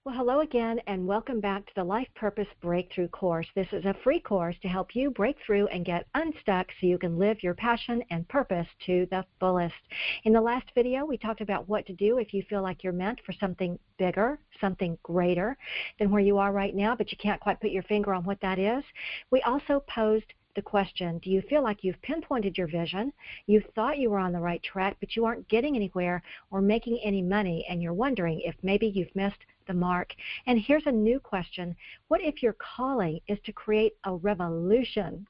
Well, hello again, and welcome back to the Life Purpose Breakthrough course. This is a free course to help you break through and get unstuck so you can live your passion and purpose to the fullest. In the last video, we talked about what to do if you feel like you're meant for something bigger, something greater than where you are right now, but you can't quite put your finger on what that is. We also posed the question, do you feel like you've pinpointed your vision, you thought you were on the right track, but you aren't getting anywhere or making any money, and you're wondering if maybe you've missed the mark? And here's a new question. What if your calling is to create a revolution?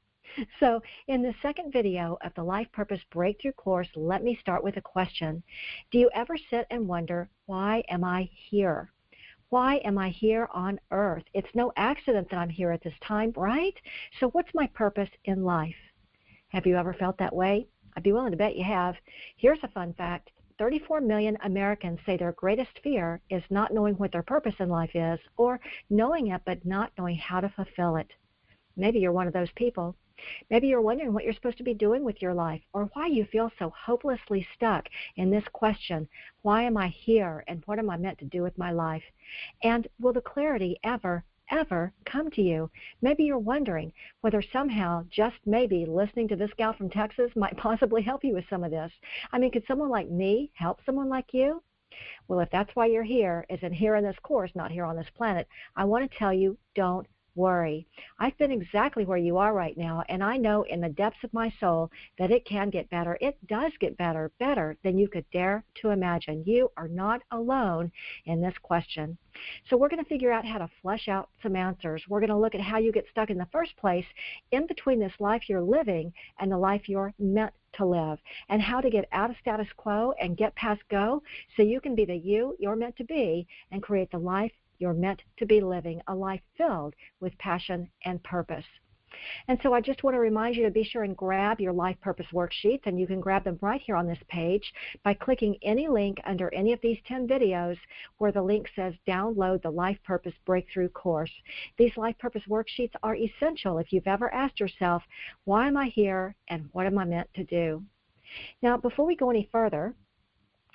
So in the second video of the Life Purpose Breakthrough course, let me start with a question. Do you ever sit and wonder, why am I here? Why am I here on earth? It's no accident that I'm here at this time, right? So what's my purpose in life? Have you ever felt that way? I'd be willing to bet you have. Here's a fun fact. 34 million Americans say their greatest fear is not knowing what their purpose in life is, or knowing it but not knowing how to fulfill it. Maybe you're one of those people. Maybe you're wondering what you're supposed to be doing with your life, or why you feel so hopelessly stuck in this question, why am I here and what am I meant to do with my life? And will the clarity ever come to you? Maybe you're wondering whether somehow, just maybe, listening to this gal from Texas might possibly help you with some of this. I mean, could someone like me help someone like you? Well, if that's why you're here, as in here in this course, not here on this planet, I want to tell you, don't worry. I've been exactly where you are right now, and I know in the depths of my soul that it can get better. It does get better than you could dare to imagine. You are not alone in this question. So we're going to figure out how to flesh out some answers. We're going to look at how you get stuck in the first place in between this life you're living and the life you're meant to live, and how to get out of status quo and get past go so you can be the you you're meant to be and create the life you're meant to be living, a life filled with passion and purpose. And so I just want to remind you to be sure and grab your Life Purpose worksheets, and you can grab them right here on this page by clicking any link under any of these 10 videos where the link says download the Life Purpose Breakthrough course. These Life Purpose worksheets are essential if you've ever asked yourself, why am I here and what am I meant to do? Now, before we go any further,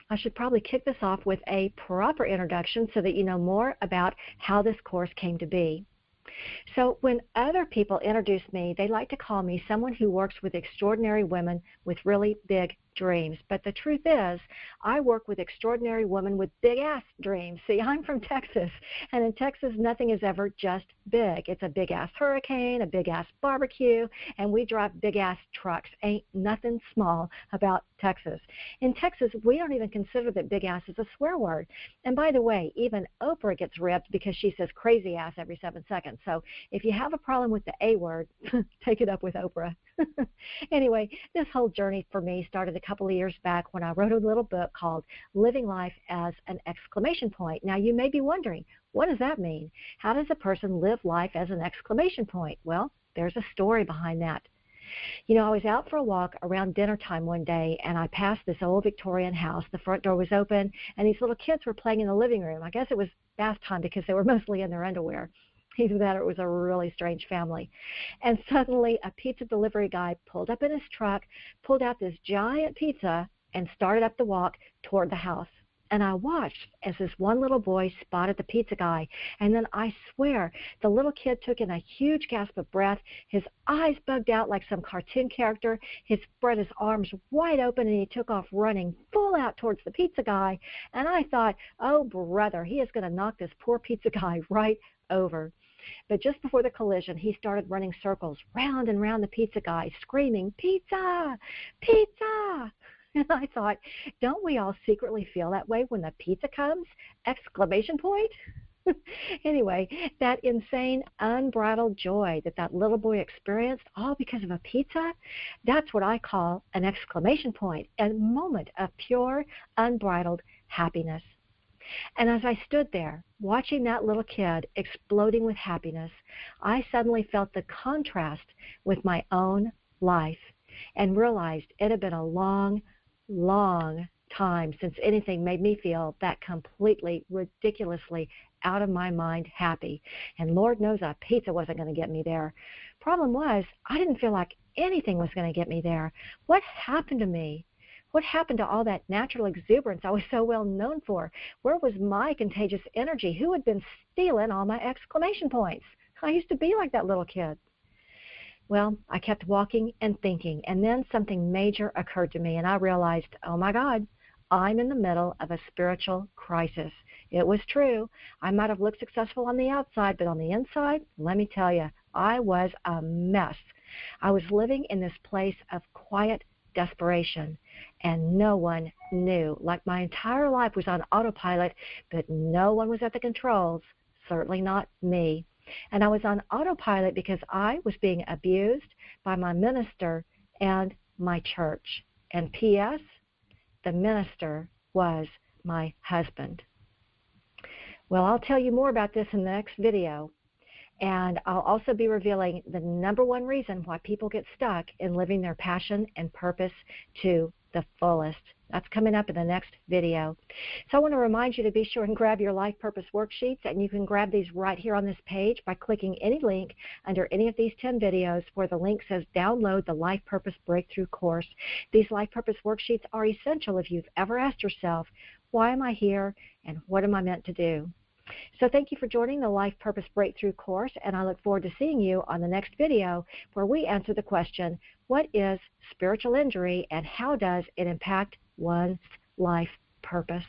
I should probably kick this off with a proper introduction so that you know more about how this course came to be. So when other people introduce me, they like to call me someone who works with extraordinary women with really big dreams. But the truth is, I work with extraordinary women with big-ass dreams. See, I'm from Texas, and in Texas, nothing is ever just big. It's a big-ass hurricane, a big-ass barbecue, and we drive big-ass trucks. Ain't nothing small about Texas. In Texas, we don't even consider that big-ass is a swear word. And by the way, even Oprah gets ripped because she says crazy ass every 7 seconds. So if you have a problem with the A word, take it up with Oprah. Anyway, this whole journey for me started a couple of years back when I wrote a little book called Living Life as an Exclamation Point. Now, you may be wondering, what does that mean? How does a person live life as an exclamation point? Well, there's a story behind that. You know, I was out for a walk around dinner time one day, and I passed this old Victorian house. The front door was open, and these little kids were playing in the living room. I guess it was bath time because they were mostly in their underwear. Either that or it was a really strange family. And suddenly a pizza delivery guy pulled up in his truck, pulled out this giant pizza, and started up the walk toward the house. And I watched as this one little boy spotted the pizza guy. And then I swear the little kid took in a huge gasp of breath. His eyes bugged out like some cartoon character. He spread his arms wide open, and he took off running full out towards the pizza guy. And I thought, oh, brother, he is going to knock this poor pizza guy right over. But just before the collision, he started running circles round and round the pizza guy, screaming, "Pizza! Pizza!" And I thought, don't we all secretly feel that way when the pizza comes? Exclamation point. Anyway, that insane, unbridled joy that little boy experienced, all because of a pizza, that's what I call an exclamation point, a moment of pure, unbridled happiness. And as I stood there, watching that little kid exploding with happiness, I suddenly felt the contrast with my own life and realized it had been a long, long time since anything made me feel that completely, ridiculously out of my mind happy. And Lord knows a pizza wasn't going to get me there. Problem was, I didn't feel like anything was going to get me there. What happened to me? What happened to all that natural exuberance I was so well known for? Where was my contagious energy? Who had been stealing all my exclamation points? I used to be like that little kid. Well, I kept walking and thinking, and then something major occurred to me, and I realized, oh my God, I'm in the middle of a spiritual crisis. It was true. I might have looked successful on the outside, but on the inside, let me tell you, I was a mess. I was living in this place of quiet desperation, and no one knew. Like my entire life was on autopilot, but no one was at the controls, certainly not me. And I was on autopilot because I was being abused by my minister and my church. And P.S., the minister was my husband. Well, I'll tell you more about this in the next video. And I'll also be revealing the #1 reason why people get stuck in living their passion and purpose to the fullest. That's coming up in the next video. So I want to remind you to be sure and grab your Life Purpose worksheets, and you can grab these right here on this page by clicking any link under any of these 10 videos where the link says download the Life Purpose Breakthrough course. These Life Purpose worksheets are essential if you've ever asked yourself, why am I here and what am I meant to do? So thank you for joining the Life Purpose Breakthrough course, and I look forward to seeing you on the next video where we answer the question, what is spiritual injury and how does it impact one's life purpose?